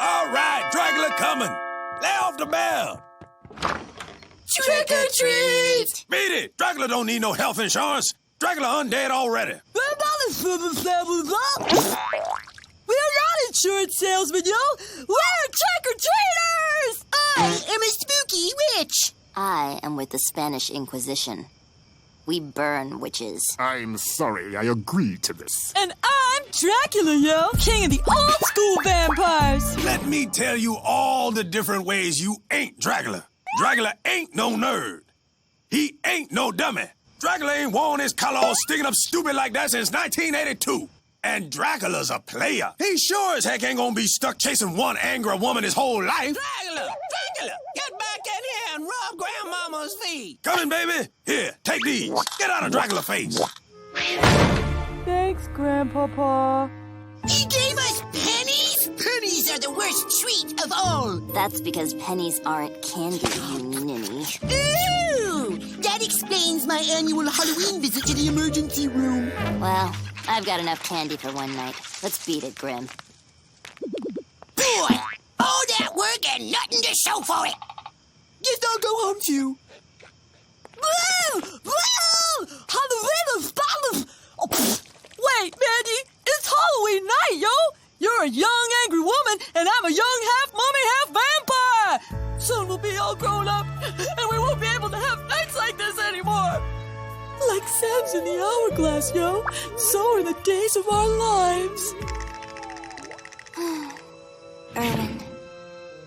All right, Dracula coming. Lay off the bell. Trick or treat! Beat it. Dracula don't need no health insurance. Dracula undead already. We're not insurance salesmen, yo! We're trick-or-treaters! I am a spooky witch! I am with the Spanish Inquisition. We burn witches. I'm sorry, I agree to this. And I'm Dracula, yo! King of the old-school vampires! Let me tell you all the different ways you ain't Dracula. Dracula ain't no nerd. He ain't no dummy. Dracula ain't worn his collar sticking up stupid like that since 1982. And Dracula's a player. He sure as heck ain't gonna be stuck chasing one angry woman his whole life. Dracula! Dracula! Get back in here and rub Grandmama's feet! Coming, baby. Here, take these. Get out of Dracula's face. Thanks, Grandpapa. He gave us pennies? Pennies are the worst treat of all. That's because pennies aren't candy, you ninny. Ooh! That explains my annual Halloween visit to the emergency room. Well, I've got enough candy for one night. Let's beat it, Grim. Boy! All that work and nothing to show for it. Guess I'll go home too. Woo! Woo! Halloween is bottom! Oh, wait, Mandy, it's Halloween night, yo! You're a young, angry woman, and I'm a young half-mummy, half-vampire! Soon we'll be all grown up, and we won't be able to have nights like this anymore! Like Sam's in the hourglass, yo. So are the days of our lives. Erwin,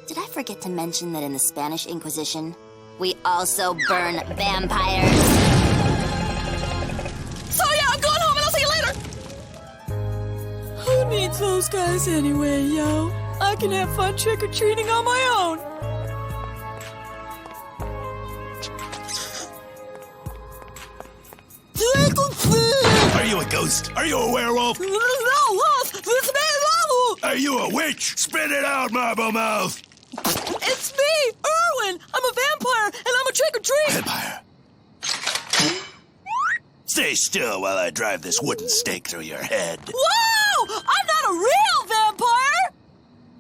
did I forget to mention that in the Spanish Inquisition, we also burn vampires? So yeah, I'm going home and I'll see you later! Who needs those guys anyway, yo? I can have fun trick-or-treating on my own. Are you a ghost? Are you a werewolf? No, lost! This man Are you a witch? Spit it out, Marble Mouth. It's me, Erwin! I'm a vampire, and I'm a trick-or-treat! Vampire. Stay still while I drive this wooden stake through your head. Whoa! I'm not a real vampire!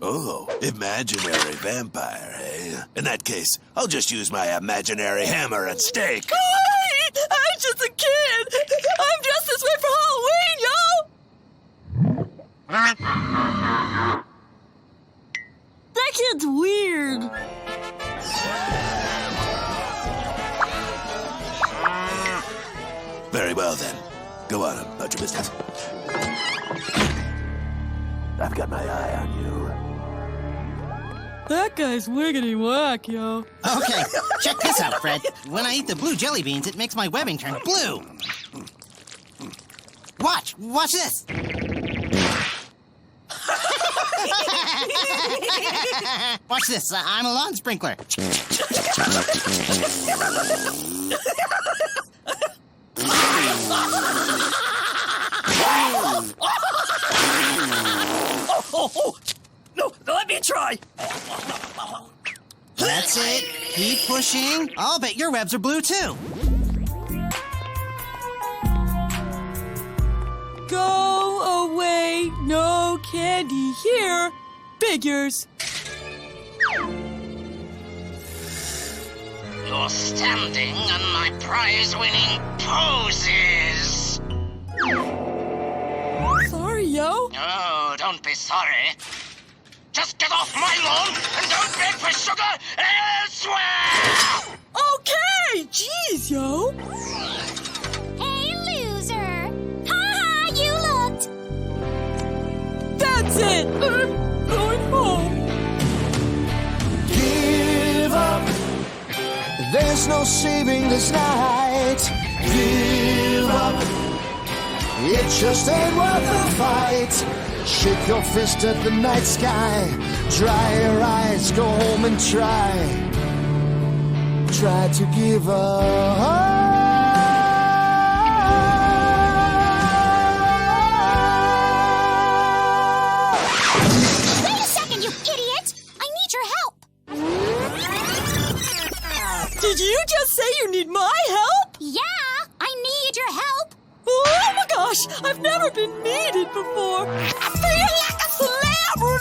Oh, imaginary vampire, eh? In that case, I'll just use my imaginary hammer and stake. Wait! I'm just a kid! I'm just this way for Halloween, yo! That kid's weird. Very well, then. Go on about your business. I've got my eye on you. That guy's wiggity whack, yo. Okay, check this out, Fred. When I eat the blue jelly beans, it makes my webbing turn blue. Watch this. Watch this, I'm a lawn sprinkler. No, let me try. That's it. Keep pushing. I'll bet your webs are blue, too. Go away, no candy here. Figures. You're standing on my prize-winning poses. Sorry, yo. Oh, don't be sorry. Just get off my lawn and don't beg for sugar elsewhere! Okay, jeez, yo. Hey, loser! Ha-ha, you looked! That's it. I'm going home. Give up. There's no saving this night. Give up. It just ain't worth the fight. Shake your fist at the night sky. Dry your eyes, go home and try to give up. Wait a second, you idiot! I need your help! Did you just say you need my help? Yeah, I need your help! Oh my gosh, I've never been needed before. I feel like a celebrity!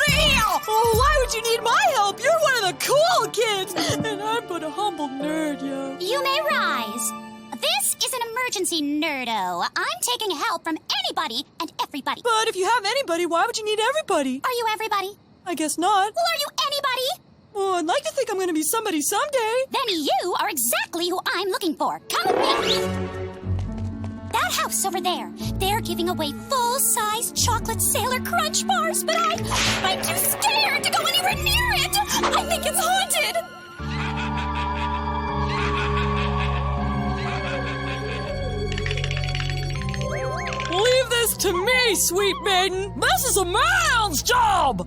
Oh, why would you need my help? You're one of the cool kids, and I'm but a humble nerd, yo. You may rise. This is an emergency, nerdo. I'm taking help from anybody and everybody. But if you have anybody, why would you need everybody? Are you everybody? I guess not. Well, are you anybody? Well, I'd like to think I'm going to be somebody someday. Then you are exactly who I'm looking for. Come with me. That house over there, they're giving away full-size chocolate Sailor Crunch bars, but I'm too scared to go anywhere near it. I think it's haunted. Leave this to me, sweet maiden. This is a man's job.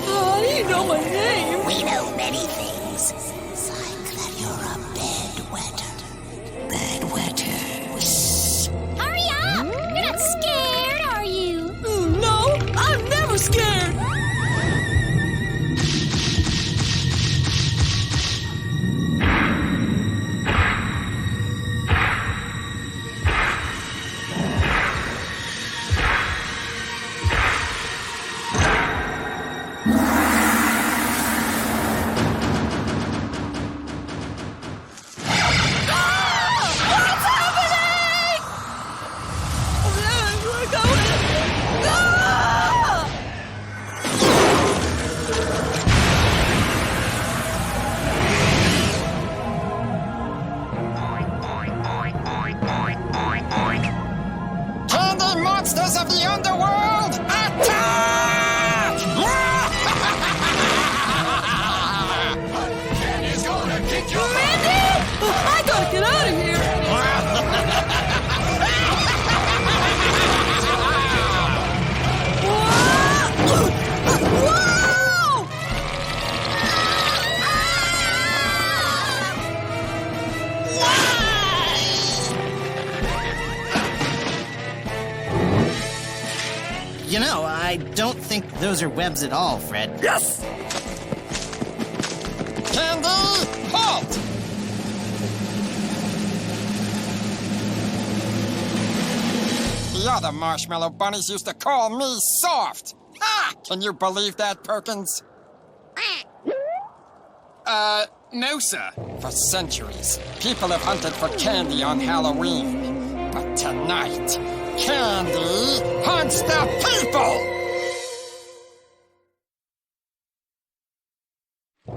How do you know my name? We know many things. Like that you're a bedwetter. Hurry up. You're not scared, are you? No, I'm never scared. Candy monsters of the underworld, attack! Candy's gonna kick your Mandy! I gotta get out of here. Whoa! You know, I don't think those are webs at all, Fred. Yes! Candy, halt! The other marshmallow bunnies used to call me soft. Ah! Can you believe that, Perkins? No, sir. For centuries, people have hunted for candy on Halloween. But tonight, candy hunts the people!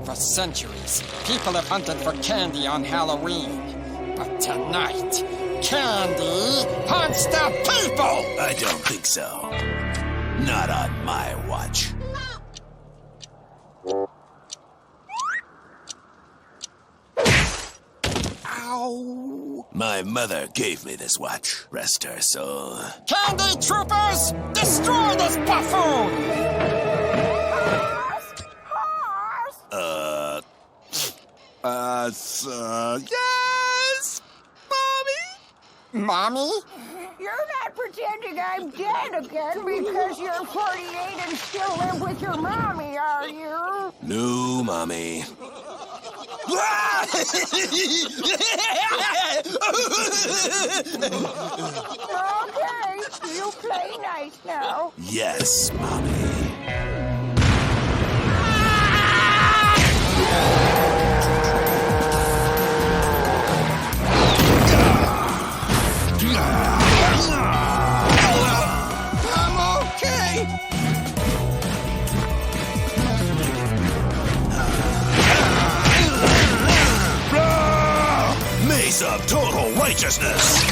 For centuries, people have hunted for candy on Halloween. But tonight, candy hunts the people! I don't think so. Not on my watch. Ow! My mother gave me this watch. Rest her soul. Candy troopers, destroy this buffoon! Yes! Mommy? Mommy? You're not pretending I'm dead again because you're 48 and still live with your mommy, are you? No, Mommy. Okay, you play nice now. Yes, Mommy. I'm okay! Maze of total righteousness.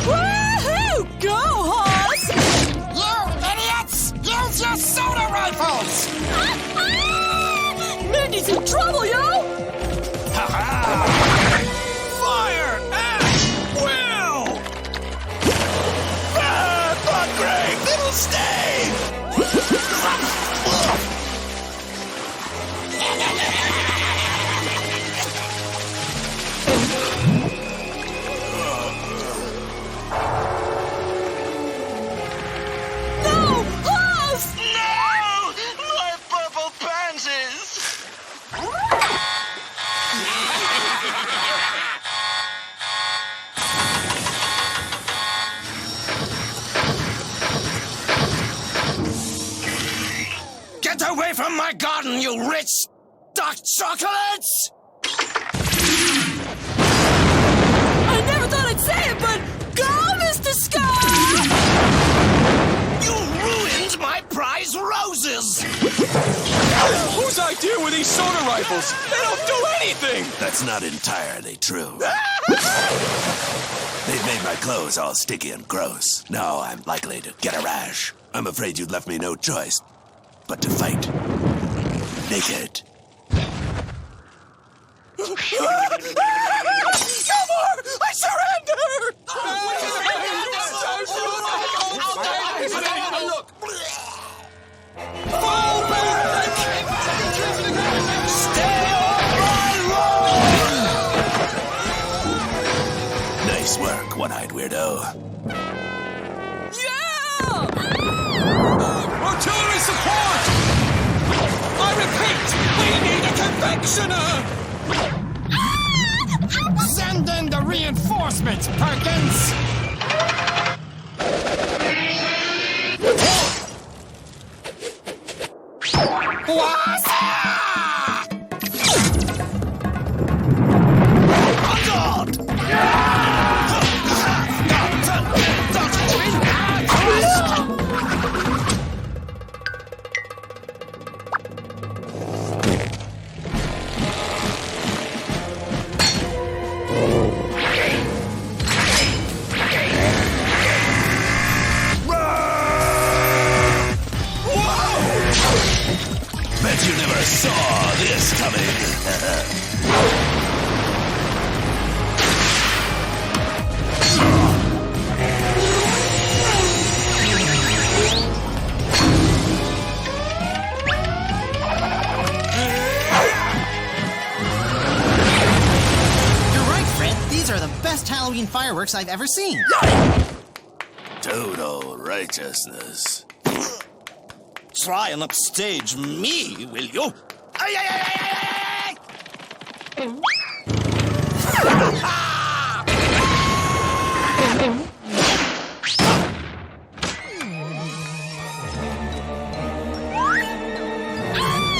Woohoo! Go, Hoss! You idiots! Use your soda rifles! Mandy's in trouble, yo! Fire at will! But great, it'll stay! Get away from my garden, you rich dark chocolates! I never thought I'd say it, but go, Mr. Scar! You ruined my prize roses! Whose idea were these soda rifles? They don't do anything! That's not entirely true. They've made my clothes all sticky and gross. Now I'm likely to get a rash. I'm afraid you left me no choice but to fight. Naked. Elmore! I surrender! Fall back! Stay off my lawn! Nice work, one-eyed weirdo. Yeah! Artillery support! I repeat, we need a confectioner! Send in the reinforcements, Perkins! Bet you never saw this coming. You're right, Fred. These are the best Halloween fireworks I've ever seen. Total righteousness. Try and upstage me, will you? Ay, ay, ay, ay, ay, ay,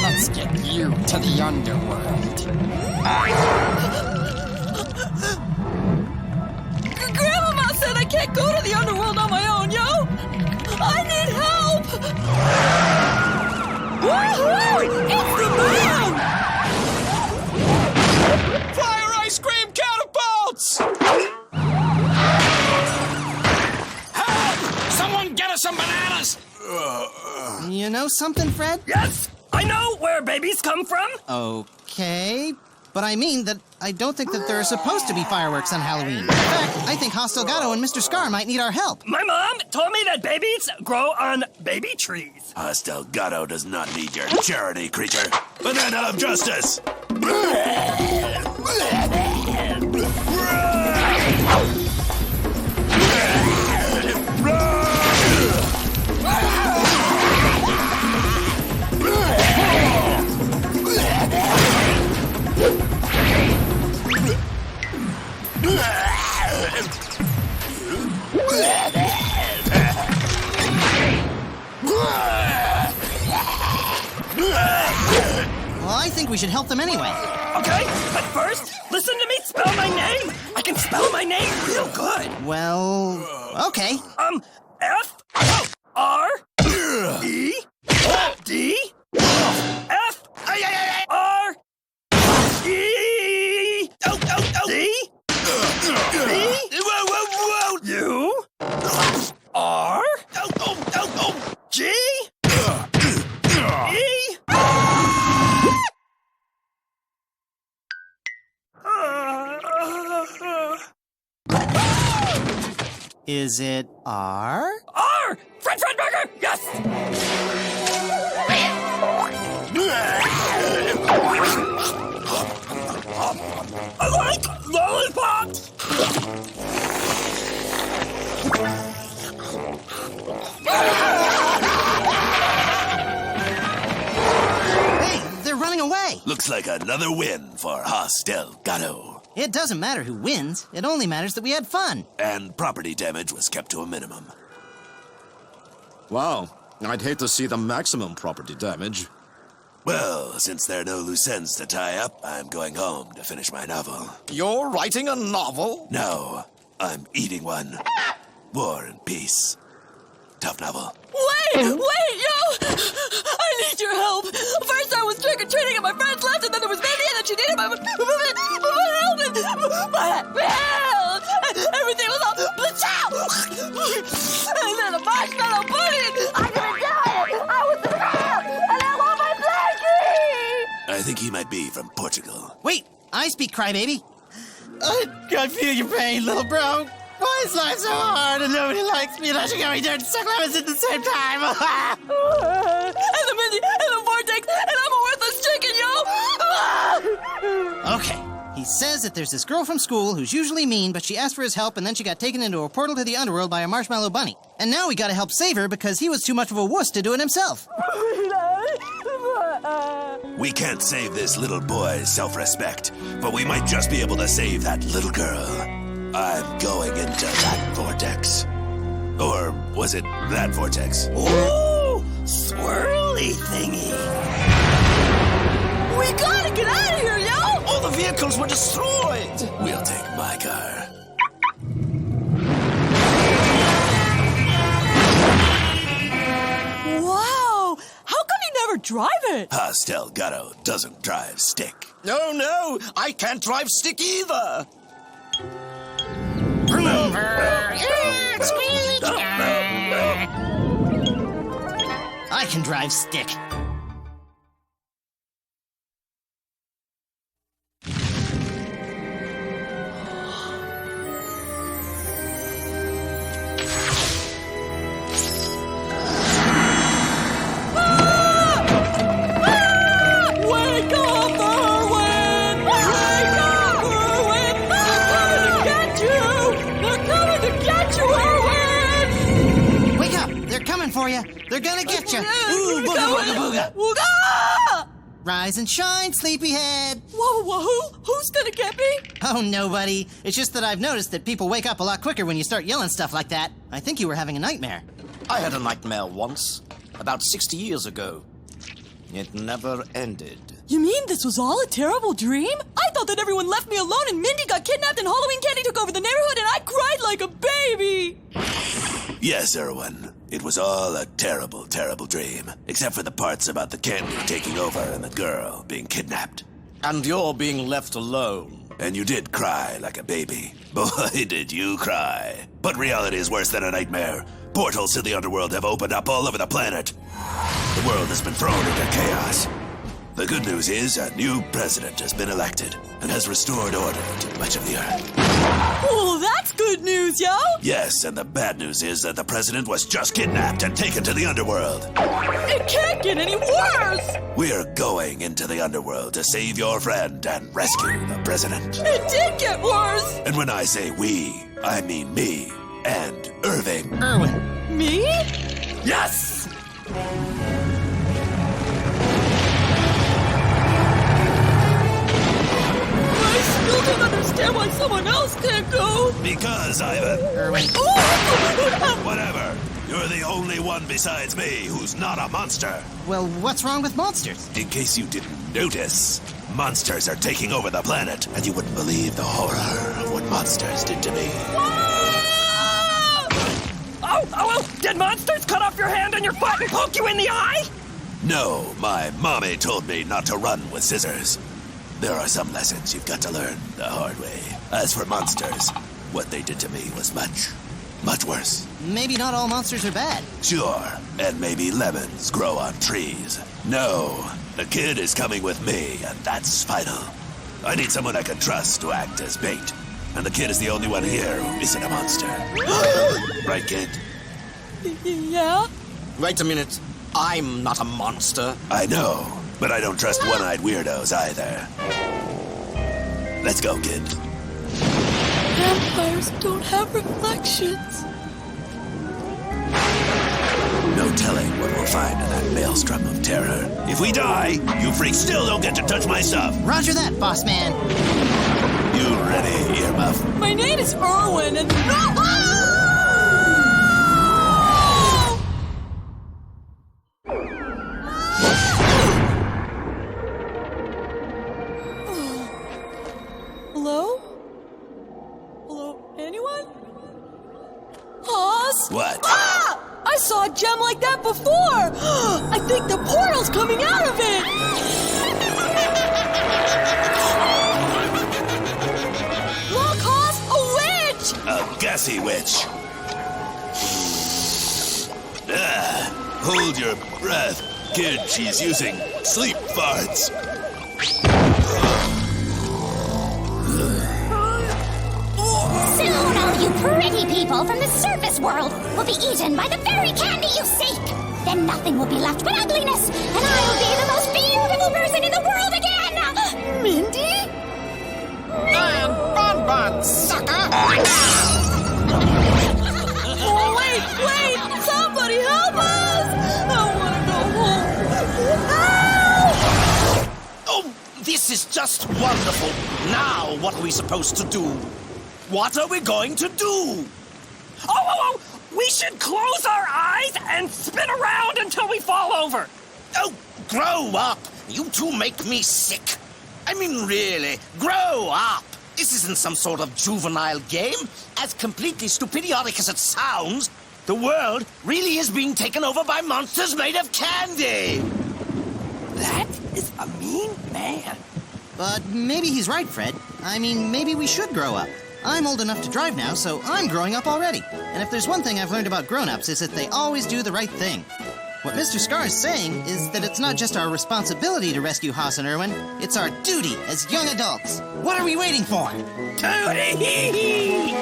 Let's get you to the underworld. Grandmama said I can't go to the underworld on my own, yo! I need help! Woohoo! It's the man! Fire ice cream catapults! Help! Someone get us some bananas! You know something, Fred? Yes! I know where babies come from! Okay, but I mean that I don't think that there are supposed to be fireworks on Halloween. In fact, I think Hostel Gatto and Mr. Scar might need our help. My mom told me that babies grow on baby trees. Hostel Gatto does not need your charity, creature. Banana of justice! Well, I think we should help them anyway. Okay, but first, listen to me spell my name. I can spell my name real good. Well, okay. F R E D F R E D U R G E. Is it R? R! Fred Burger! Yes! I like lollipops! Hey, they're running away. Looks like another win for Hostel Gatto. It doesn't matter who wins. It only matters that we had fun. And property damage was kept to a minimum. Wow, I'd hate to see the maximum property damage. Well, since there are no loose ends to tie up, I'm going home to finish my novel. You're writing a novel? No, I'm eating one. War and Peace. Tough novel. Wait, yo! I need your help. First I was trick-or-treating and my friends left, and then there was Mandy and then she needed my help. Everything was all and then a marshmallow bunny. I didn't die. I was around, and I want my blankie. I think he might be from Portugal. Wait, I speak crybaby. I feel your pain, little bro. Why is life so hard and nobody likes me and I should go eat dirt and suck lemons at the same time? And the Mindy and the vortex and I'm a worthless chicken, yo! Okay, he says that there's this girl from school who's usually mean, but she asked for his help and then she got taken into a portal to the underworld by a marshmallow bunny. And now we gotta help save her because he was too much of a wuss to do it himself. We can't save this little boy's self-respect, but we might just be able to save that little girl. I'm going into that vortex. Or was it that vortex? Ooh! Swirly thingy! We gotta get out of here, yo! All the vehicles were destroyed! We'll take my car. Wow! How come you never drive it? Hostel Gatto doesn't drive stick. No, I can't drive stick either! I can drive stick. For you. They're gonna get you. Ooh, booga, booga, booga. Wooga! Rise and shine, sleepyhead. Whoa, who's gonna get me? Oh, nobody. It's just that I've noticed that people wake up a lot quicker when you start yelling stuff like that. I think you were having a nightmare. I had a nightmare once, about 60 years ago. It never ended. You mean this was all a terrible dream? I thought that everyone left me alone and Mindy got kidnapped and Halloween candy took over the neighborhood and I cried like a baby. Yes, Erwin. It was all a terrible, terrible dream. Except for the parts about the candy taking over and the girl being kidnapped. And you're being left alone. And you did cry like a baby. Boy, did you cry. But reality is worse than a nightmare. Portals to the underworld have opened up all over the planet. The world has been thrown into chaos. The good news is a new president has been elected and has restored order to much of the earth. Oh, that's good news, yo! Yes, and the bad news is that the president was just kidnapped and taken to the underworld. It can't get any worse! We're going into the underworld to save your friend and rescue the president. It did get worse! And when I say we, I mean me and Irving. Erwin. Me? Yes! I still don't understand why someone else can't go. Because, Ivan. Erwin. Whatever. You're the only one besides me who's not a monster. Well, what's wrong with monsters? In case you didn't notice, monsters are taking over the planet, and you wouldn't believe the horror of what monsters did to me. Oh, did monsters cut off your hand and your foot and poke you in the eye? No, my mommy told me not to run with scissors. There are some lessons you've got to learn the hard way. As for monsters, what they did to me was much, much worse. Maybe not all monsters are bad. Sure, and maybe lemons grow on trees. No, the kid is coming with me, and that's final. I need someone I can trust to act as bait. And the kid is the only one here who isn't a monster. Right, kid? Yeah? Wait a minute. I'm not a monster. I know, but I don't trust one-eyed weirdos either. Let's go, kid. Vampires don't have reflections. No telling what we'll find in that maelstrom of terror. If we die, you freaks still don't get to touch my stuff. Roger that, boss man. You ready, earmuff? My name is Erwin, and... saw a gem like that before! I think the portal's coming out of it! Look, Hoss! A witch! A gassy witch. Hold your breath. Kid, she's using sleep farts. Soon all you pretty people from the surface world will be eaten by the very candy you seek. Then nothing will be left but ugliness, and I'll be the most beautiful person in the world again! Mindy? And Bon, sucker! Oh, wait! Somebody help us! I want to go home. Help! Oh, this is just wonderful. Now, what are we supposed to do? What are we going to do? Oh! We should close our eyes and spin around until we fall over. Oh, grow up. You two make me sick. I mean, really, grow up. This isn't some sort of juvenile game. As completely stupidiotic as it sounds, the world really is being taken over by monsters made of candy. That is a mean man. But maybe he's right, Fred. I mean, maybe we should grow up. I'm old enough to drive now, so I'm growing up already. And if there's one thing I've learned about grown-ups, is that they always do the right thing. What Mr. Scar is saying is that it's not just our responsibility to rescue Haas and Irwin, it's our duty as young adults. What are we waiting for? Duty!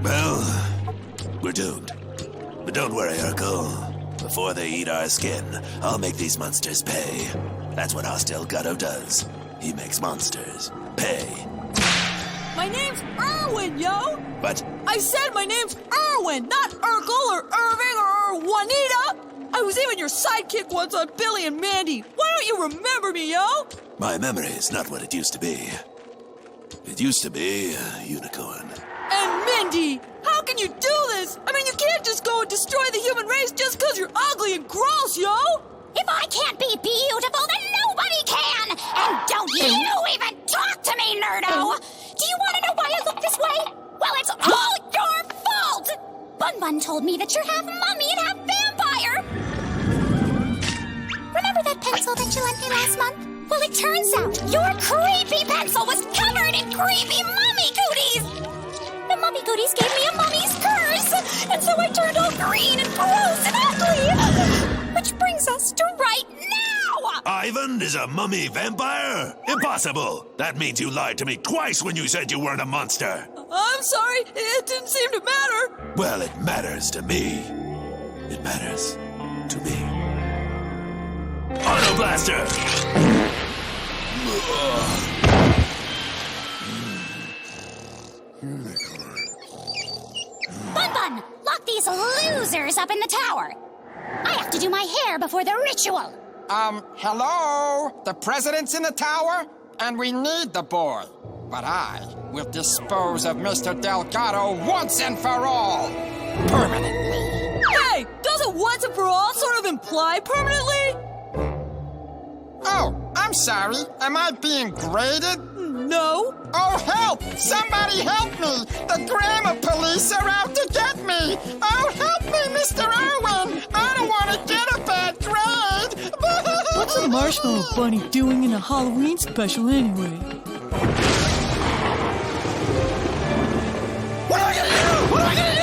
Well, we're doomed. But don't worry, Urkel. Before they eat our skin, I'll make these monsters pay. That's what Hostile Gatto does. He makes monsters pay. My name's Irwin, yo! What? I said my name's Irwin, not Urkel or Irving or Juanita! I was even your sidekick once on Billy and Mandy. Why don't you remember me, yo? My memory is not what it used to be. It used to be a unicorn. And Mindy, how can you do this? I mean, you can't just go and destroy the human race just because you're ugly and gross, yo! If I can't be beautiful, then nobody can! And don't you even talk to me, nerdo! Do you want to know why I look this way? Well, it's all your fault! Bun told me that you're half mummy and half vampire! Remember that pencil that you lent me last month? Well, it turns out your creepy pencil was covered in creepy mummy cooties! The mummy cooties gave me a mummy's curse! And so I turned all green and gross and ugly! Which brings us to right now! Ivan is a mummy vampire? Impossible! That means you lied to me twice when you said you weren't a monster. I'm sorry, it didn't seem to matter. Well, it matters to me. It matters to me. Auto Blaster! Bun, lock these losers up in the tower. I have to do my hair before the ritual. Hello? The president's in the tower? And we need the boy. But I will dispose of Mr. Delgado once and for all. Permanently. Hey, doesn't once and for all sort of imply permanently? Oh, I'm sorry. Am I being graded? No. Oh, help! Somebody help me! The grammar police are out to get me! Oh, help me, Mr. Irwin! I don't want to get a bad grade! What's a marshmallow bunny doing in a Halloween special anyway? What am I gonna do? What am I gonna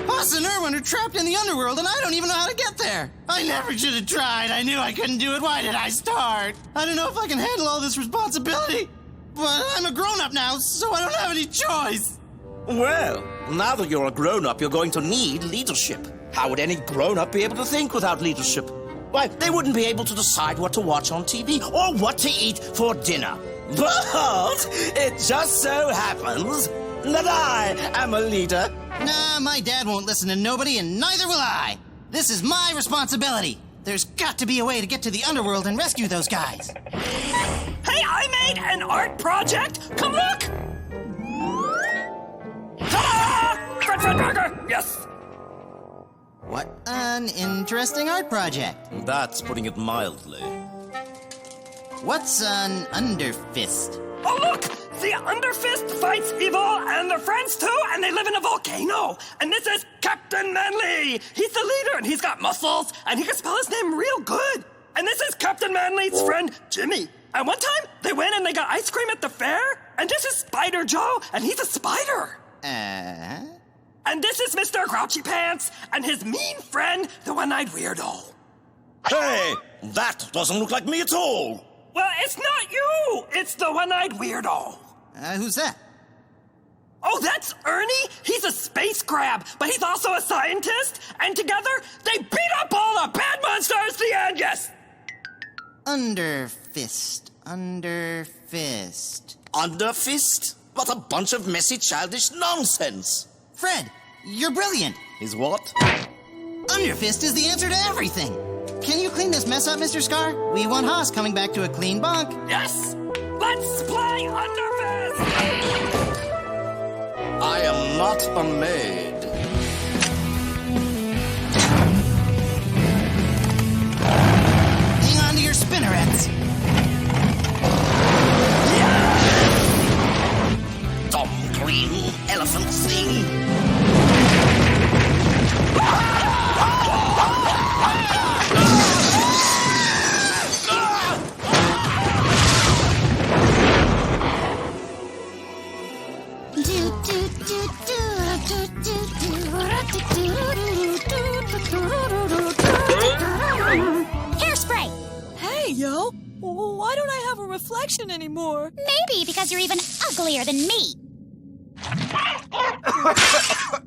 do? Us and Irwin are trapped in the underworld and I don't even know how to get there. I never should have tried. I knew I couldn't do it. Why did I start? I don't know if I can handle all this responsibility. But I'm a grown-up now, so I don't have any choice. Well, now that you're a grown-up, you're going to need leadership. How would any grown-up be able to think without leadership? Why, they wouldn't be able to decide what to watch on TV or what to eat for dinner. But it just so happens that I am a leader. Nah, my dad won't listen to nobody, and neither will I. This is my responsibility. There's got to be a way to get to the underworld and rescue those guys. Hey, I made an art project! Come look! Ta-da! Fred Burger! Yes! What an interesting art project. That's putting it mildly. What's an Underfist? Oh, look! The Underfist fights evil and their friends too, and they live in a volcano. And this is Captain Manly. He's the leader, and he's got muscles, and he can spell his name real good. And this is Captain Manly's friend, Jimmy. And one time, they went and they got ice cream at the fair, and this is Spider Joe, and he's a spider. And this is Mr. Grouchy Pants, and his mean friend, the one-eyed weirdo. Hey, that doesn't look like me at all. Well, it's not you! It's the one-eyed weirdo. Who's that? Oh, that's Ernie? He's a space crab, but he's also a scientist, and together, they beat up all the bad monsters, the Angus! Underfist. Underfist? What a bunch of messy, childish nonsense. Fred, you're brilliant. Is what? Underfist is the answer to everything. Can you clean this mess up, Mr. Scar? We want Haas coming back to a clean bunk. Yes! Let's play Underfist! I am not a maid. Hang on to your spinnerets. Dumb green elephant thing. Hairspray! Hey, yo! Why don't I have a reflection anymore? Maybe because you're even uglier than me.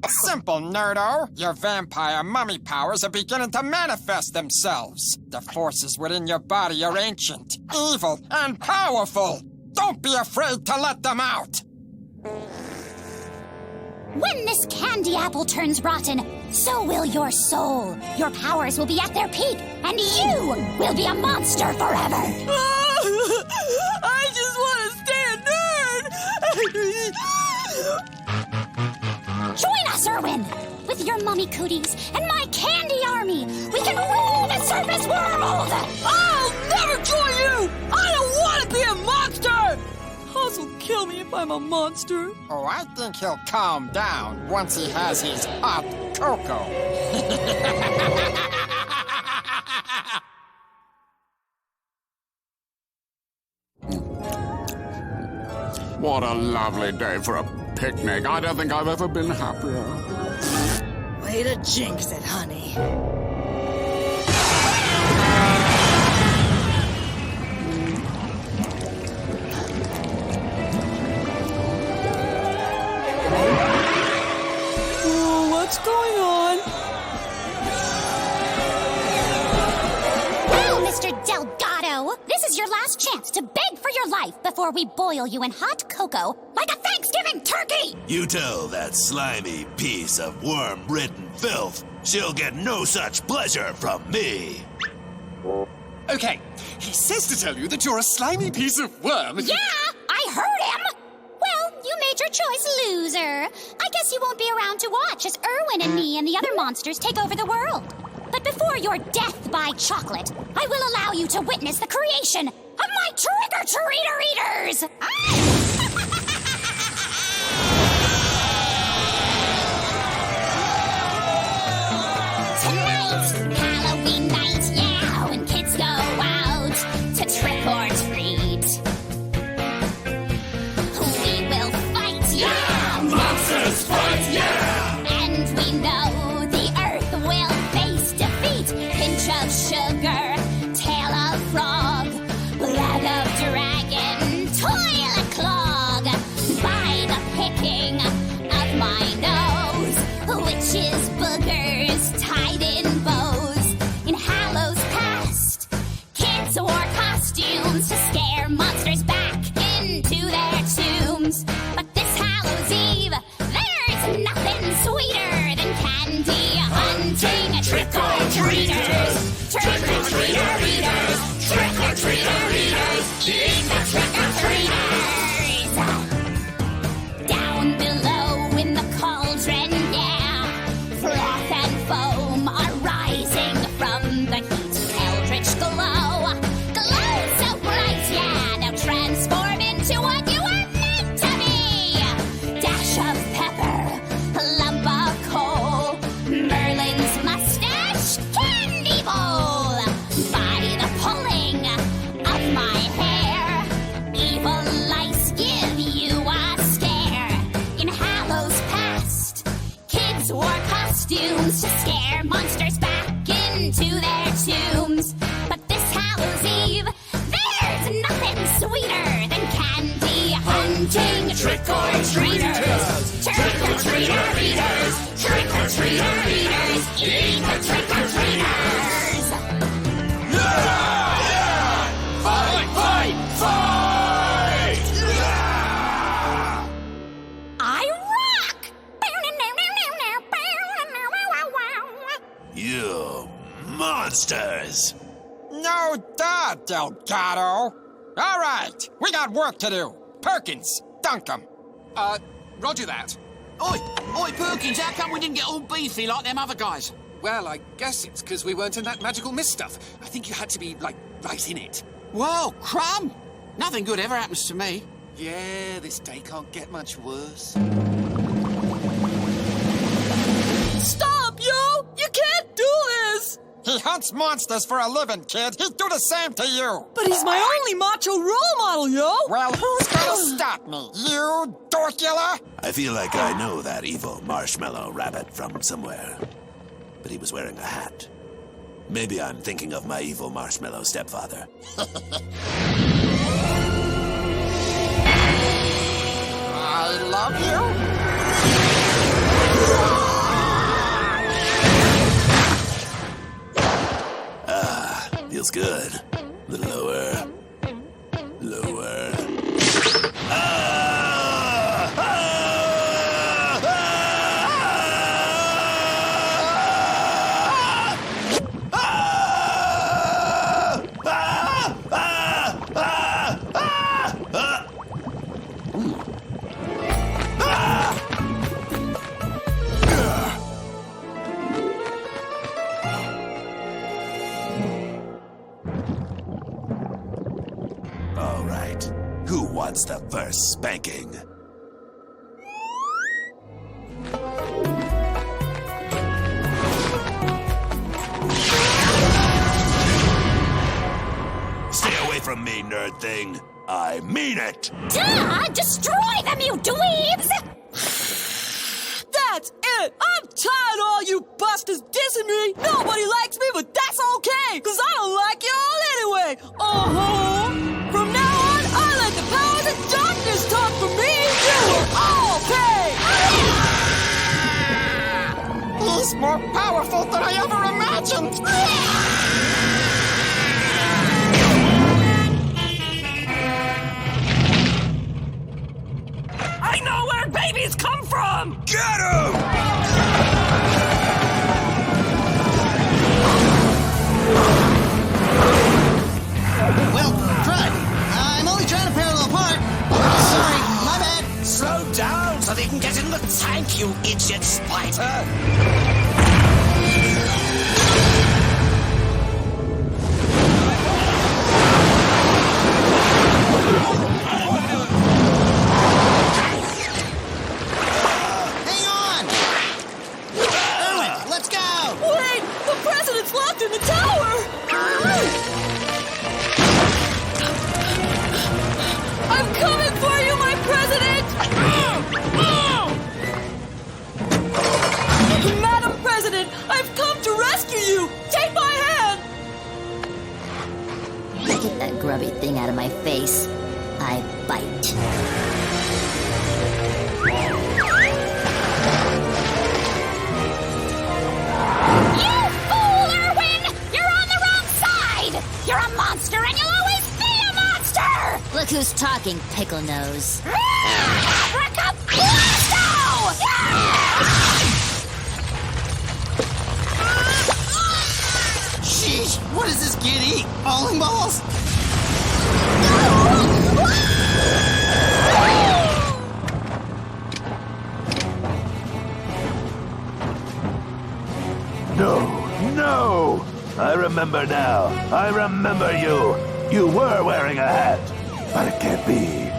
Simple, nerdo. Your vampire mummy powers are beginning to manifest themselves. The forces within your body are ancient, evil, and powerful. Don't be afraid to let them out. When this candy apple turns rotten, so will your soul. Your powers will be at their peak, and you will be a monster forever. I just want to stay a nerd! Join us, Erwin! With your mummy cooties and my candy army, we can rule the surface world! I'll never join you! I don't want to be a monster! Haas will kill me if I'm a monster. Oh, I think he'll calm down once he has his hot cocoa. What a lovely day for a picnic. I don't think I've ever been happier. Way to jinx it, honey. What's going on? Now, Mr. Delgado, this is your last chance to beg for your life before we boil you in hot cocoa like a Thanksgiving turkey! You tell that slimy piece of worm-ridden filth she'll get no such pleasure from me. Okay, he says to tell you that you're a slimy piece of worm. Yeah, I heard him! Well, you made your choice, loser. I guess you won't be around to watch as Erwin and me and the other monsters take over the world. But before your death by chocolate, I will allow you to witness the creation of my trick-or-treater eaters! Tonight's Halloween night, yeah, when kids go out to trick-or-treat. We will fight, yeah! Monsters fight, yeah! And we know the earth will face defeat. Pinch of sugar, tail of frog, blood of dragon, toilet clog. By the picking of my nose, witches, boogers, tied in bows. In Hallow's past, kids wore costumes to scare monsters back into their tombs. But this Hallow's Eve, there's nothing sweeter than candy hunting. Trick-or-treaters, trick-or-treater eaters, trick-or-treater eaters, eat the trick-or-treaters. Down below in the cauldron, yeah, froth and foam are rising from the heat. Eldritch glow, glow so bright, yeah, now transform into what you were meant wore costumes to scare monsters back into their tombs. But this Hallows Eve, there's nothing sweeter than candy hunting trick-or-treaters. Trick-or-treater-eaters, trick-or-treater-eaters, eat the trick-or-treaters. Fight, fight, fight! I rock! You monsters! No duh, Delgado. All right, we got work to do. Perkins, dunk 'em. Roger that. Oi, Perkins, how come we didn't get all beefy like them other guys? Well, I guess it's because we weren't in that magical mist stuff. I think you had to be, like, right in it. Whoa, crumb! Nothing good ever happens to me. Yeah, this day can't get much worse. Stop, yo! You can't do this! He hunts monsters for a living, kid. He'd do the same to you. But he's my only macho role model, yo! Well, who's gonna stop me? You, Dorkula? I feel like I know that evil marshmallow rabbit from somewhere. But he was wearing a hat. Maybe I'm thinking of my evil marshmallow stepfather. I love you. Feels good. A little lower. Lower. All right. Who wants the first spanking? Stay away from me, nerd thing. I mean it. Duh! Destroy them, you dweebs! That's it! I'm tired of all you busters dissing me! Nobody likes me, but that's okay! Cause I don't like y'all anyway! Uh-huh! From now on, I let the powers of darkness talk for me! You will all pay! He's more powerful than I ever imagined! I know where babies come from! Get him! Well, crud. I'm only trying to parallel park. Sorry, my bad. Slow down so they can get in the tank, you idiot spider! Hang on! Erwin, let's go! Wait! The president's locked in the tower! I'm coming for you, my president! Madam President, I've come to rescue you! Take my hand! Get that grubby thing out of my face. I bite. You fool, Erwin! You're on the wrong side! You're a monster and you'll always be a monster! Look who's talking, Pickle Nose. Abracablasto! Sheesh, what does this kid eat? Bowling balls? No! I remember now. I remember you. You were wearing a hat. But it can't be.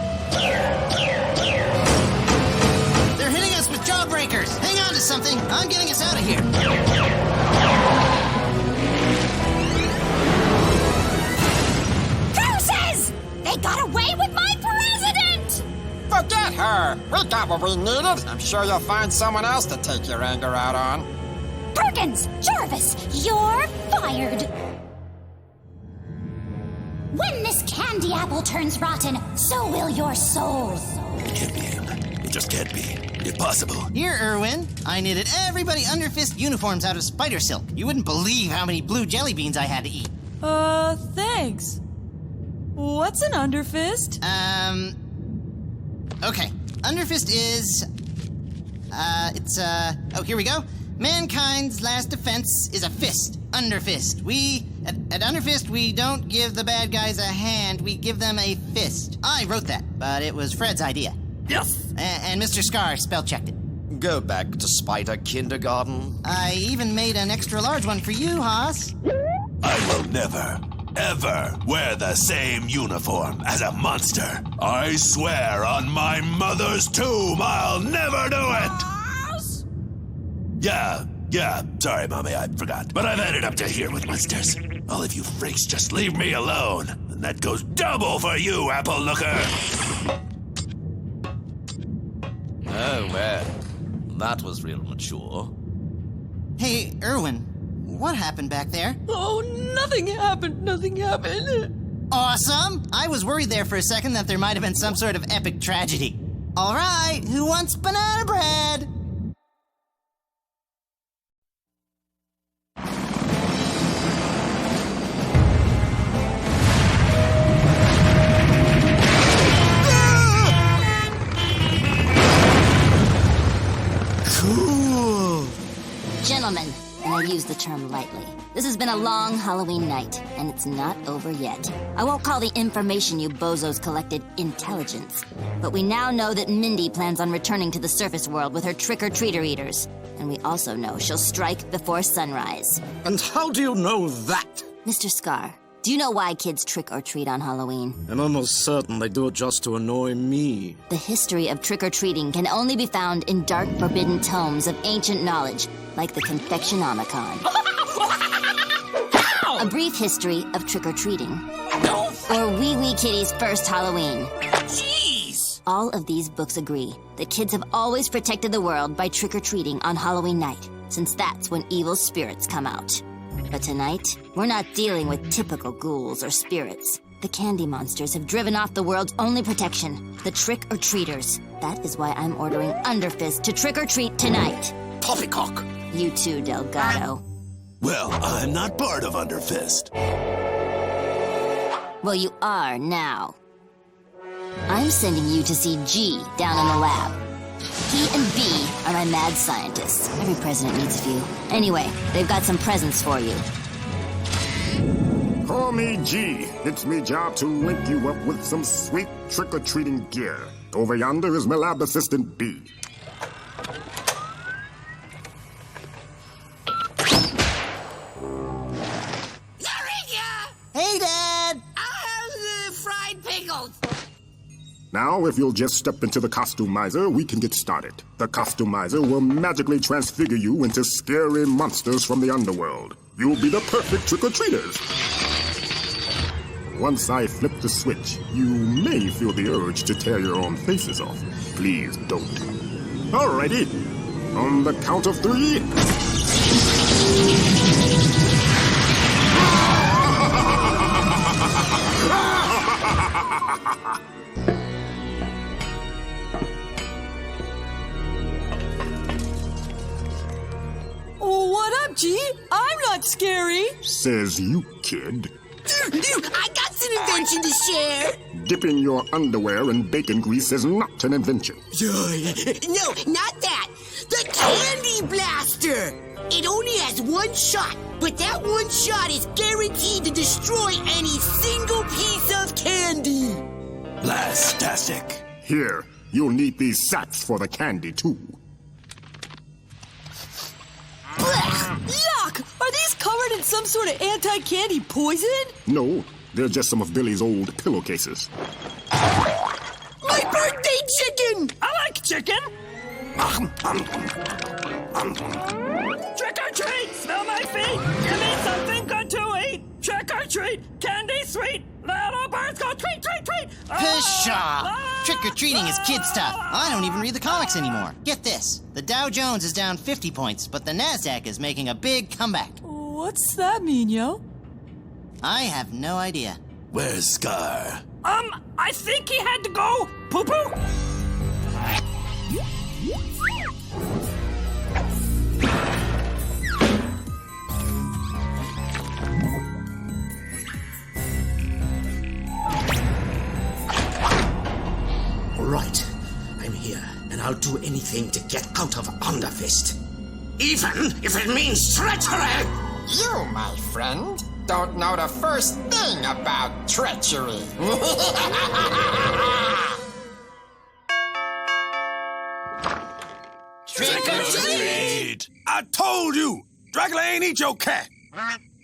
They're hitting us with jawbreakers. Hang on to something. I'm getting us out of here. Curses! They got away with my president! Forget her! her. We got what we needed. I'm sure you'll find someone else to take your anger out on. Perkins! Jarvis! You're fired! When this candy apple turns rotten, so will your soul. It can't be him. It just can't be. Impossible. Here, Irwin. I knitted everybody Underfist uniforms out of spider silk. You wouldn't believe how many blue jelly beans I had to eat. Thanks. What's an Underfist? Okay. Underfist is... oh, here we go. Mankind's last defense is a fist. Underfist. At Underfist, we don't give the bad guys a hand, we give them a fist. I wrote that, but it was Fred's idea. Yes! And Mr. Scar spell-checked it. Go back to Spider Kindergarten. I even made an extra large one for you, Haas. I will never, ever wear the same uniform as a monster. I swear on my mother's tomb I'll never do it! Yeah, sorry, Mommy, I forgot. But I've had it up to here with monsters. All of you freaks just leave me alone. And that goes double for you, Apple Looker! Oh, well, that was real mature. Hey, Irwin, what happened back there? Oh, nothing happened. Awesome! I was worried there for a second that there might have been some sort of epic tragedy. All right, who wants banana bread? Cool! Gentlemen, and I use the term lightly, this has been a long Halloween night, and it's not over yet. I won't call the information you bozos collected intelligence, but we now know that Mindy plans on returning to the surface world with her trick-or-treater eaters, and we also know she'll strike before sunrise. And how do you know that? Mr. Scar, do you know why kids trick-or-treat on Halloween? I'm almost certain they do it just to annoy me. The history of trick-or-treating can only be found in dark, forbidden tomes of ancient knowledge, like the Confectionomicon. A brief history of trick-or-treating. Or Wee Wee Kitty's first Halloween. Jeez! All of these books agree that kids have always protected the world by trick-or-treating on Halloween night, since that's when evil spirits come out. But tonight, we're not dealing with typical ghouls or spirits. The candy monsters have driven off the world's only protection, the trick-or-treaters. That is why I'm ordering Underfist to trick-or-treat tonight. Poppycock! You too, Delgado. Well, I'm not part of Underfist. Well, you are now. I'm sending you to see G down in the lab. He and B are my mad scientists. Every president needs a few. Anyway, they've got some presents for you. Call me G. It's me job to link you up with some sweet trick-or-treating gear. Over yonder is my lab assistant B. Hey, Dad! I'll have the fried pickles. Now, if you'll just step into the costumizer, we can get started. The costumizer will magically transfigure you into scary monsters from the underworld. You'll be the perfect trick-or-treaters. Once I flip the switch, you may feel the urge to tear your own faces off. Please don't. Alrighty. On the count of 3... What up, G? I'm not scary. Says you, kid. I got an invention to share. Dipping your underwear in bacon grease is not an invention. No, not that. The Candy Blaster. It only has one shot, but that one shot is guaranteed to destroy any single piece of candy. Blastastic. Here, you'll need these sacks for the candy, too. Yuck! Are these covered in some sort of anti-candy poison? No, they're just some of Billy's old pillowcases. My birthday chicken! I like chicken! Trick or treat! Smell my feet! Give me something good to eat! Trick or treat! Candy sweet! Little birds go tweet, tweet, tweet! Pshaw! Trick-or-treating is kid stuff. I don't even read the comics anymore. Get this. The Dow Jones is down 50 points, but the NASDAQ is making a big comeback. What's that mean, yo? I have no idea. Where's Scar? I think he had to go poo-poo. All right, I'm here, and I'll do anything to get out of Underfist. Even if it means treachery! You, my friend, don't know the first thing about treachery. Trick or treat! I told you! Dracula ain't eat your cat!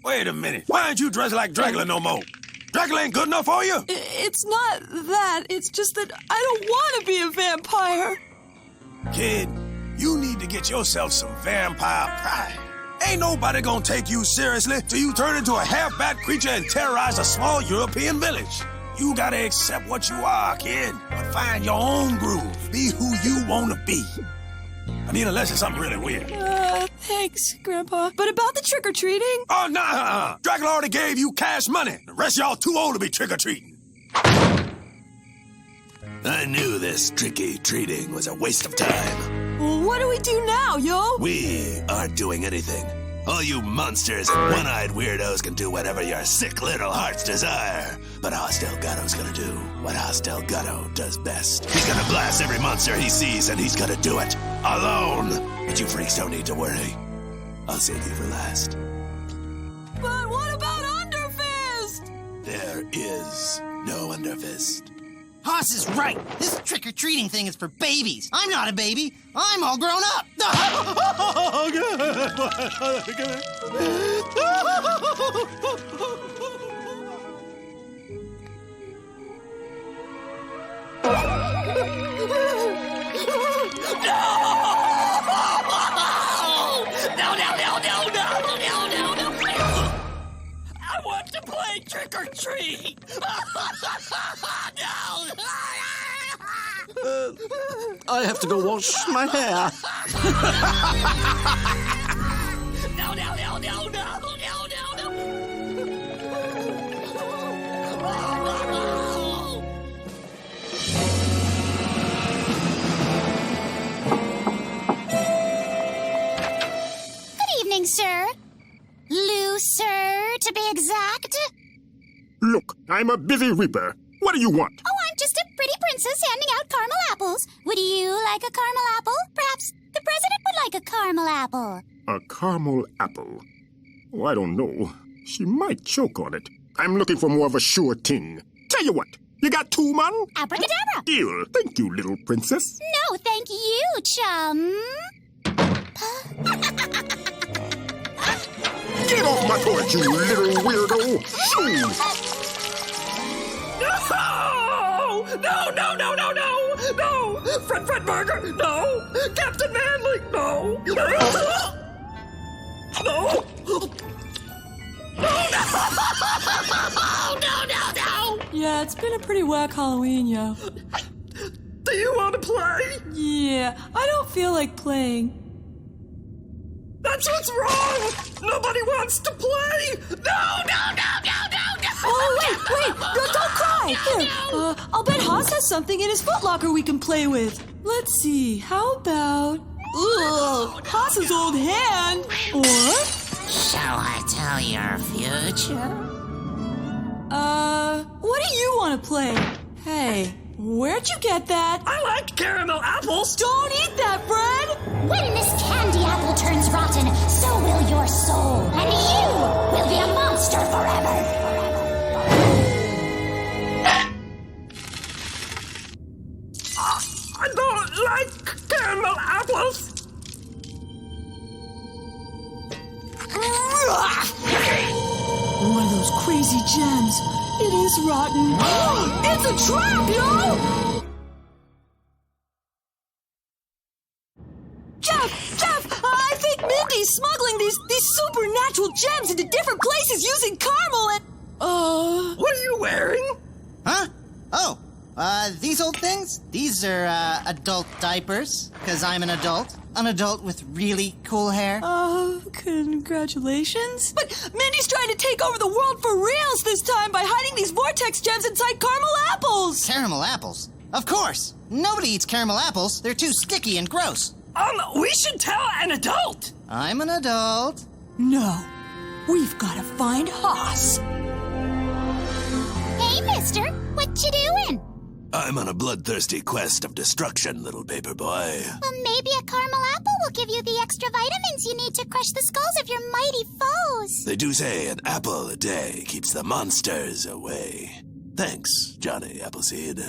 Wait a minute. Why aren't you dressed like Dracula no more? Dracula ain't good enough for you? It's not that. It's just that I don't want to be a vampire. Kid, you need to get yourself some vampire pride. Ain't nobody gonna take you seriously till you turn into a half-bat creature and terrorize a small European village. You gotta accept what you are, kid, but find your own groove. Be who you wanna be. I mean, unless it's something really weird. Thanks, Grandpa. But about the trick-or-treating? Oh, nah. Dracula already gave you cash money. The rest of y'all too old to be trick-or-treating. I knew this tricky treating was a waste of time. Well, what do we do now, yo? We aren't doing anything. All you monsters and one-eyed weirdos can do whatever your sick little hearts desire. But Hostel Gatto's gonna do what Hostel Gatto does best. He's gonna blast every monster he sees, and he's gonna do it alone. But you freaks don't need to worry. I'll save you for last. But what about Underfist? There is no Underfist. Hoss is right. This trick-or-treating thing is for babies. I'm not a baby. I'm all grown up. I want to play trick or treat. I have to go wash my hair. No. Good evening, sir. Lou, sir, to be exact. Look, I'm a busy reaper. What do you want? Oh, I'm just a pretty princess handing out caramel apples. Would you like a caramel apple? Perhaps the president would like a caramel apple. A caramel apple. Oh, I don't know. She might choke on it. I'm looking for more of a sure thing. Tell you what, you got 2 man? Abracadabra. Deal. Thank you, little princess. No, thank you, chum. Get off my porch, you little weirdo! Shoes! No! Fred Burger, no! Captain Manly, no! No! Yeah, it's been a pretty whack Halloween, yo. Do you want to play? Yeah, I don't feel like playing. That's what's wrong! Nobody wants to play! No! Oh, wait! No, don't cry! Here, I'll bet Haas has something in his footlocker we can play with. Let's see, how about... Ugh, Haas's old hand! Or... Shall I tell your future? What do you want to play? Hey, where'd you get that? I like caramel apples! Don't eat that, Fred! When this candy apple turns rotten, so will your soul, and you will be a monster forever. I don't like caramel apples! One of those crazy gems. It is rotten. It's a trap, yo! Jeff! I think Mindy's smuggling these supernatural gems into different places using caramel and... What are you wearing? Huh? Oh, These old things? These are, adult diapers, because I'm an adult. An adult with really cool hair. Oh, congratulations. But Mandy's trying to take over the world for reals this time by hiding these vortex gems inside caramel apples. Caramel apples? Of course. Nobody eats caramel apples. They're too sticky and gross. We should tell an adult. I'm an adult. No. We've got to find Haas. Hey, mister. What you doing? I'm on a bloodthirsty quest of destruction, little paper boy. Well, maybe a caramel apple will give you the extra vitamins you need to crush the skulls of your mighty foes. They do say an apple a day keeps the monsters away. Thanks, Johnny Appleseed.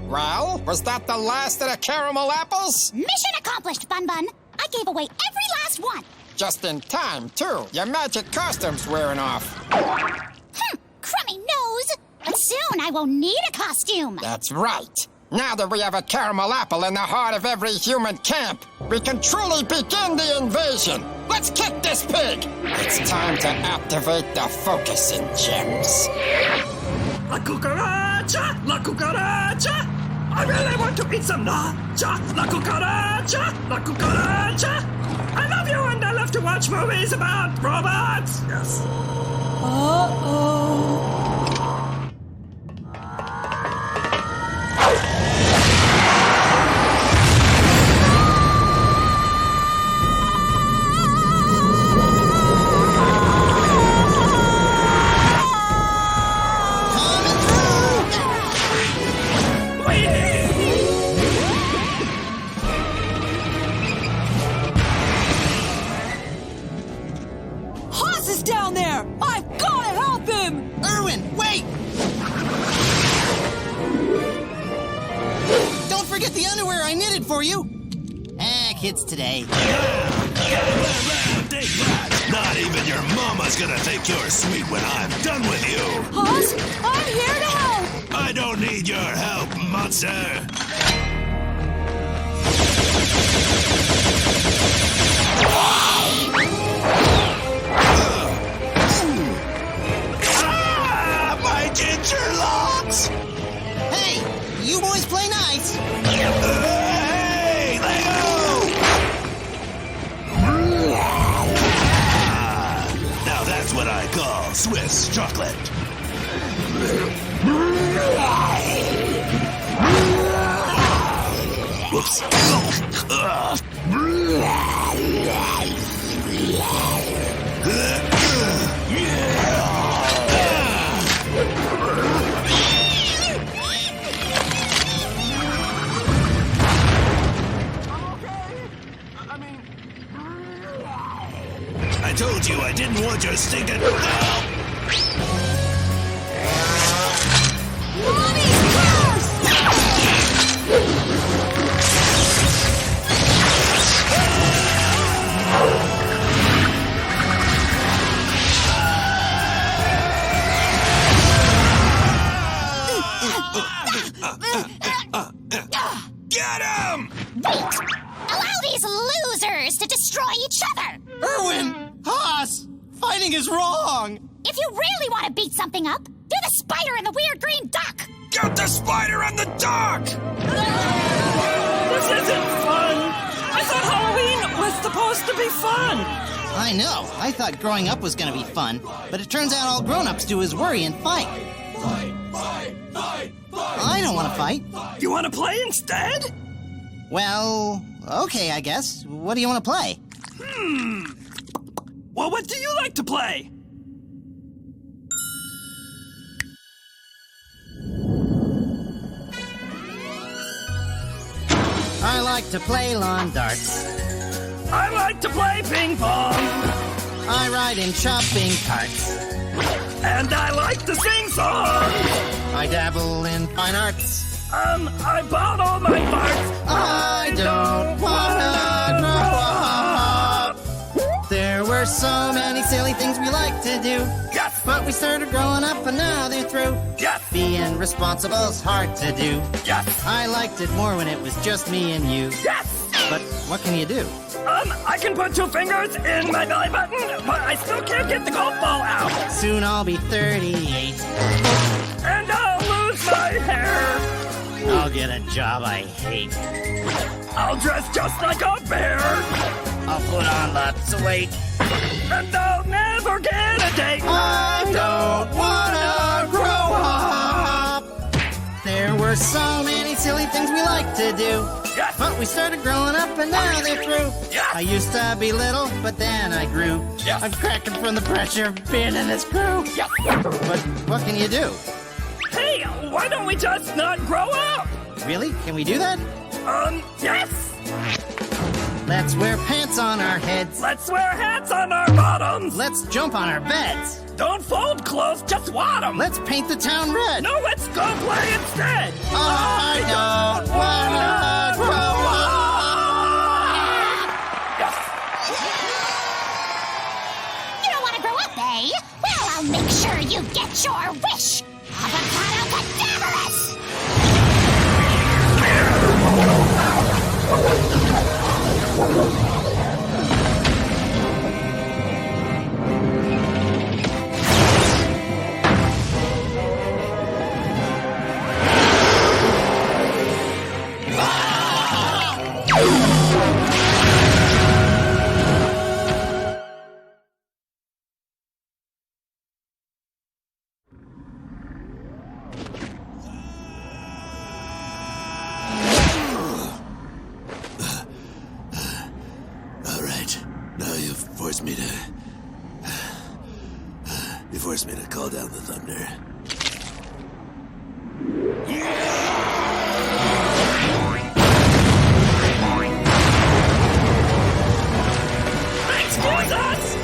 Well, was that the last of the caramel apples? Mission accomplished, Bun Bun. I gave away every last one. Just in time, too. Your magic costume's wearing off. Crummy nose. But soon I won't need a costume. That's right. Now that we have a caramel apple in the heart of every human camp, we can truly begin the invasion. Let's kick this pig. It's time to activate the focusing gems. La cucaracha! La cucaracha! I really want to eat some nacha! La cucaracha! La cucaracha! I love you and I love to watch movies about robots! Yes. Uh-oh. Down there! I've gotta help him! Erwin, wait! Don't forget the underwear I knitted for you! Kids today. Not even your mama's gonna think you're sweet when I'm done with you! Haas, I'm here to help! I don't need your help, monster! Ginger locks! Hey, you boys play nice. Hey, Lego! Now that's what I call Swiss chocolate. Whoops. I told you I didn't want your stinking... Get him! Wait! Allow these losers to destroy each other! Erwin! Haas! Fighting is wrong! If you really want to beat something up, do the spider and the weird green duck! Get the spider and the duck! This isn't fun! I thought Halloween was supposed to be fun! I know. I thought growing up was gonna be fun, but it turns out all grown-ups do is worry and fight. I don't want to fight. You want to play instead? Well, okay, I guess. What do you want to play? Well, what do you like to play? I like to play lawn darts. I like to play ping pong. I ride in shopping carts. And I like to sing songs. I dabble in fine arts. I bought all my parts. I don't wanna grow up. There were so many silly things we liked to do. Yes. But we started growing up and now they're through. Yes. Being responsible's hard to do. Yes. I liked it more when it was just me and you. Yes. but what can you do? I can put 2 fingers in my belly button, but I still can't get the golf ball out. Soon I'll be 38. And I'll lose my hair. I'll get a job I hate. I'll dress just like a bear. I'll put on lots of weight. And I'll never get a date. I don't wanna grow up. There were so many silly things we liked to do. Yes. But we started growing up and now they're through. Yes. I used to be little, but then I grew. Yes. I'm cracking from the pressure of being in this crew. Yes. But what can you do? Hey, why don't we just not grow up? Really? Can we do that? Yes. Let's wear pants on our heads. Let's wear hats on our bottoms. Let's jump on our beds. Don't fold clothes, just wad them. Let's paint the town red. No, let's go play instead. I don't wanna grow up. Yes. You don't want to grow up, eh? Well, I'll make sure you get your wish. Avocado cadaverous! You forced me to call down the thunder. Excuse us!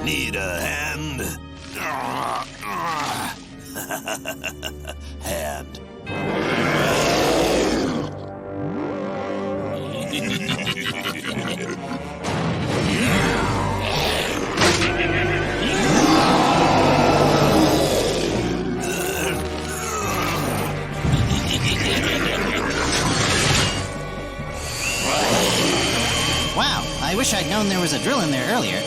Need a hand? Hand. Wow, I wish I'd known there was a drill in there earlier.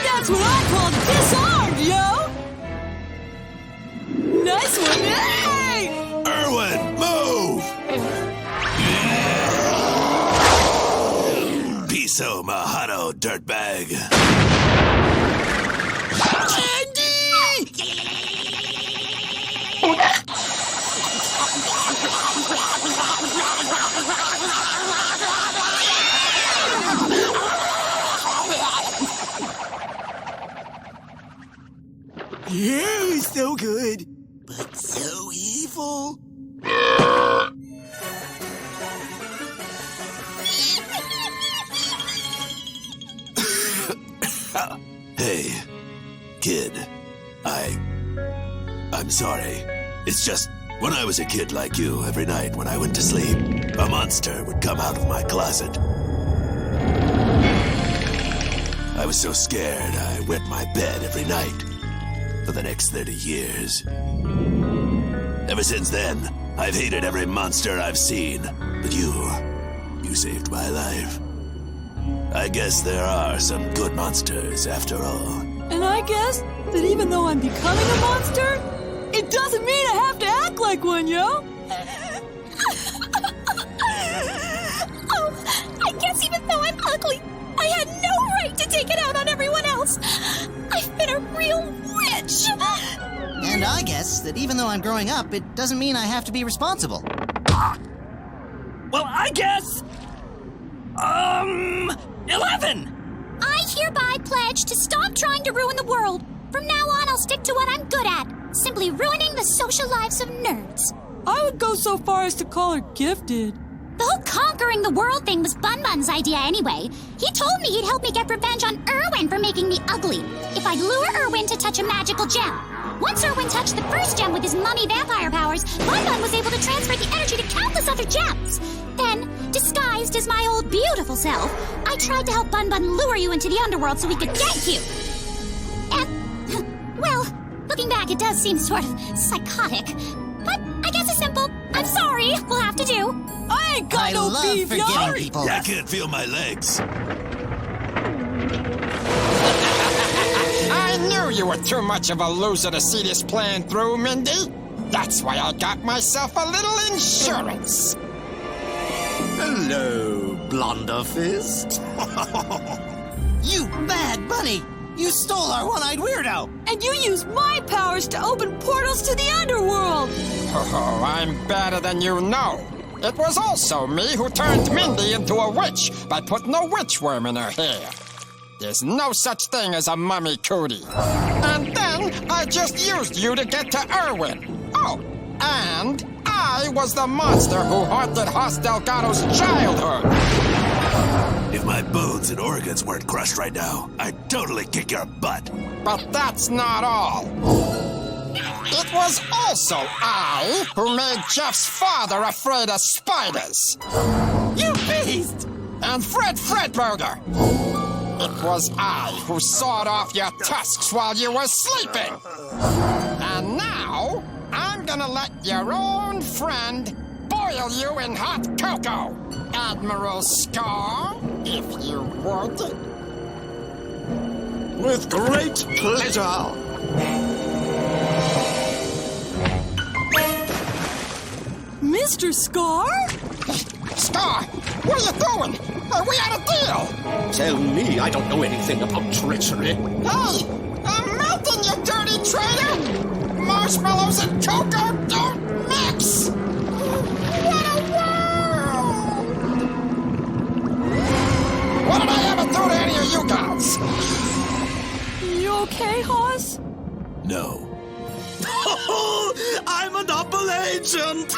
That's what I call disarmed, yo! Nice one, hey! Erwin, move! Piso Mahano, dirtbag. Yeah, it was so good, but so evil. Hey, kid. I'm sorry. It's just, when I was a kid like you, every night when I went to sleep, a monster would come out of my closet. I was so scared I wet my bed every night for the next 30 years. Ever since then, I've hated every monster I've seen. But you saved my life. I guess there are some good monsters after all. And I guess that even though I'm becoming a monster, it doesn't mean I have to act like one, yo! Oh, I guess even though I'm ugly, I had no right to take it out on everyone else. I've been a real witch. And I guess that even though I'm growing up, it doesn't mean I have to be responsible. Well, I guess... 11! I hereby pledge to stop trying to ruin the world. From now on, I'll stick to what I'm good at. Simply ruining the social lives of nerds. I would go so far as to call her gifted. The whole conquering the world thing was Bun Bun's idea anyway. He told me he'd help me get revenge on Irwin for making me ugly, if I'd lure Irwin to touch a magical gem. Once Irwin touched the first gem with his mummy vampire powers, Bun Bun was able to transfer the energy to countless other gems. Then, disguised as my old beautiful self, I tried to help Bun Bun lure you into the underworld so we could get you. And, well, looking back, it does seem sort of psychotic. But I guess it's simple. I'm sorry. We'll have to do. I ain't got no beef, y'all. I can't feel my legs. I knew you were too much of a loser to see this plan through, Mindy. That's why I got myself a little insurance. Hello, Blunderfist. You bad bunny! You stole our one-eyed weirdo! And you used my powers to open portals to the underworld! Oh, I'm better than you know. It was also me who turned Mindy into a witch by putting a witchworm in her hair. There's no such thing as a mummy cootie. And then I just used you to get to Irwin. Oh, and I was the monster who haunted Hoss Delgado's childhood. If my bones and organs weren't crushed right now, I'd totally kick your butt. But that's not all. It was also I who made Jeff's father afraid of spiders. You beast! And Fred Fredburger. It was I who sawed off your tusks while you were sleeping. And now, I'm gonna let your own friend boil you in hot cocoa, Admiral Scar, if you would. With great pleasure. Mr. Scar? Scar, what are you doing? We had a deal. Tell me I don't know anything about treachery. Hey, I'm melting, you dirty traitor! Marshmallows and cocoa don't mix! What a world! What did I ever do to any of you guys? You okay, Hoss? No. I'm a double agent!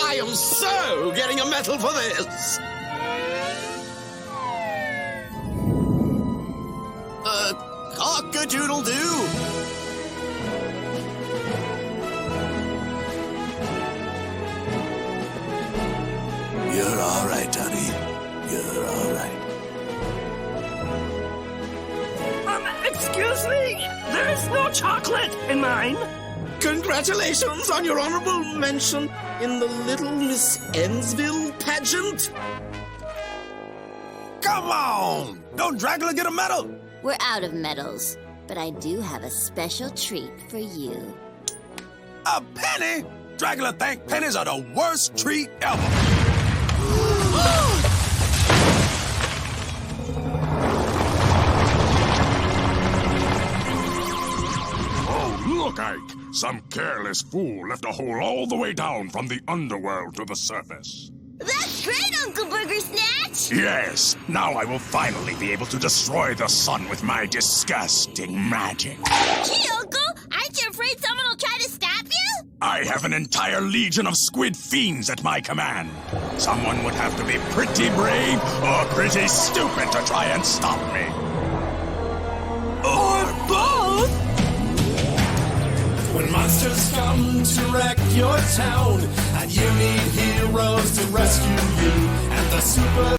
I am so getting a medal for this! Cock-a-doodle-doo! You're all right, honey. You're all right. Excuse me? There is no chocolate in mine. Congratulations on your honorable mention in the Little Miss Ensville pageant. Come on! Don't Dracula get a medal? We're out of medals, but I do have a special treat for you. A penny? Dracula think pennies are the worst treat ever. Oh, look, Ike! Some careless fool left a hole all the way down from the underworld to the surface. That's great, Uncle Burger Snatch! Yes, now I will finally be able to destroy the sun with my disgusting magic. Gee, Uncle, aren't you afraid someone will try to stop you? I have an entire legion of squid fiends at my command. Someone would have to be pretty brave or pretty stupid to try and stop me. Or both! When monsters come to wreck your town, and you need heroes to rescue you, and the super